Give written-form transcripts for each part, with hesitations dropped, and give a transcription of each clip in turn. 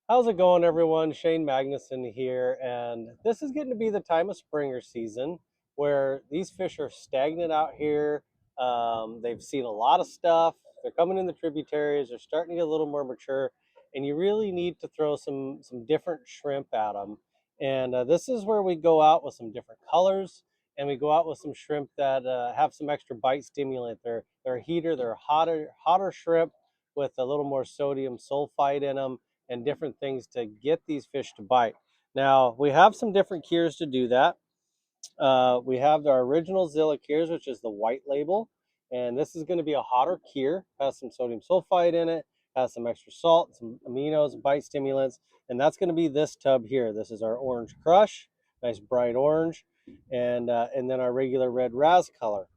How's it going, everyone? Shane Magnuson here, and this is getting to be the time of springer season where these fish are stagnant out here. They've seen a lot of stuff. They're coming in the tributaries. They're starting to get a little more mature, and you really need to throw some different shrimp at them. And this is where we go out with some different colors, and we go out with some shrimp that have some extra bite stimulant. They're a heater. They're hotter shrimp with a little more sodium sulfite in them and different things to get these fish to bite. Now, we have some different cures to do that. We have our original Zilla cures, which is the white label. And this is going to be a hotter cure, has some sodium sulfite in it, has some extra salt, some aminos, bite stimulants. And that's going to be this tub here. This is our orange crush, nice bright orange. And then our regular red raz color.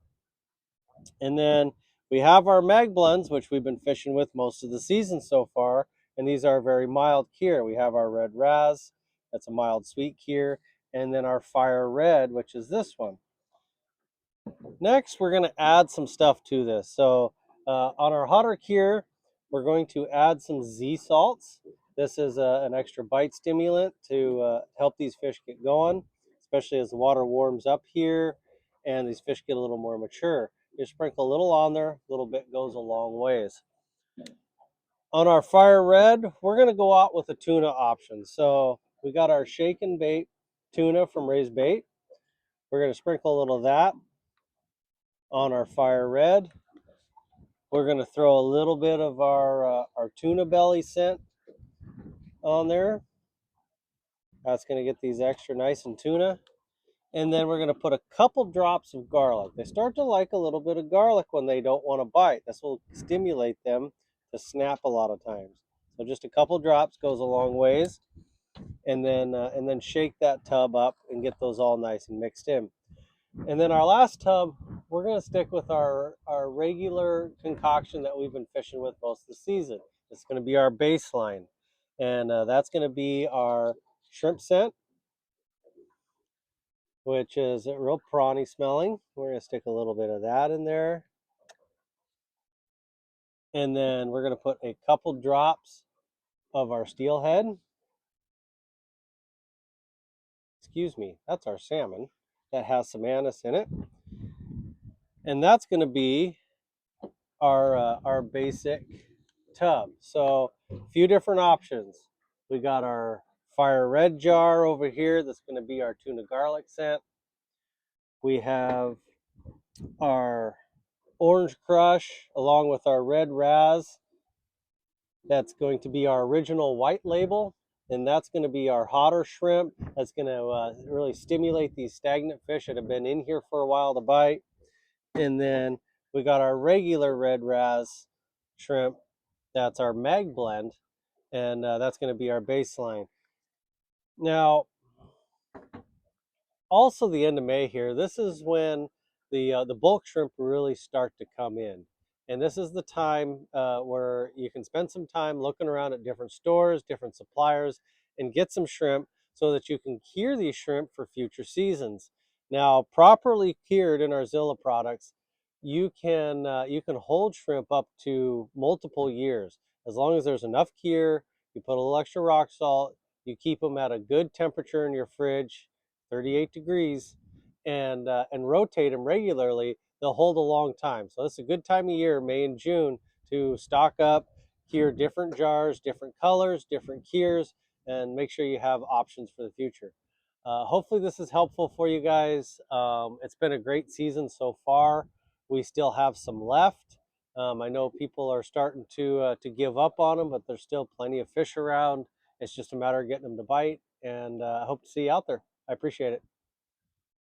And then we have our Magblends, which we've been fishing with most of the season so far. And these are very mild cure. We have our red raz, that's a mild sweet cure. And then our fire red, which is this one. Next, we're going to add some stuff to this. So on our hotter cure, we're going to add some Z salts. This is an extra bite stimulant to help these fish get going, especially as the water warms up here and these fish get a little more mature. You sprinkle a little on there, a little bit goes a long ways. On our fire red, we're going to go out with a tuna option. So we got our shake and bait tuna from Raised Bait. We're going to sprinkle a little of that on our fire red. We're going to throw a little bit of our tuna belly scent on there. That's going to get these extra nice and tuna. And then we're going to put a couple drops of garlic. They start to like a little bit of garlic when they don't want to bite. This will stimulate them to snap a lot of times. So just a couple drops goes a long ways. And then shake that tub up and get those all nice and mixed in. And then our last tub, we're going to stick with our regular concoction that we've been fishing with most of the season. It's going to be our baseline. And that's going to be our shrimp scent, which is real prawny smelling. We're going to stick a little bit of that in there. And then we're going to put a couple drops of our steelhead. Excuse me, that's our salmon that has some anise in it. And that's going to be our basic tub. So a few different options. We got our fire red jar over here. That's going to be our tuna garlic scent. We have our orange crush along with our red raz. That's going to be our original white label. And that's going to be our hotter shrimp. That's going to really stimulate these stagnant fish that have been in here for a while to bite. And then we got our regular red raz shrimp. That's our Magblend. And that's going to be our baseline. Now, also the end of May here, this is when the bulk shrimp really start to come in. And this is the time where you can spend some time looking around at different stores, different suppliers, and get some shrimp so that you can cure these shrimp for future seasons. Now, properly cured in our Zilla products, you can hold shrimp up to multiple years. As long as there's enough cure, you put a little extra rock salt, you keep them at a good temperature in your fridge, 38 degrees, and rotate them regularly, they'll hold a long time. So it's a good time of year, May and June, to stock up, cure different jars, different colors, different cures, and make sure you have options for the future. Hopefully this is helpful for you guys. It's been a great season so far. We still have some left. I know people are starting to give up on them, but there's still plenty of fish around. It's just a matter of getting them to bite, and I hope to see you out there. I appreciate it.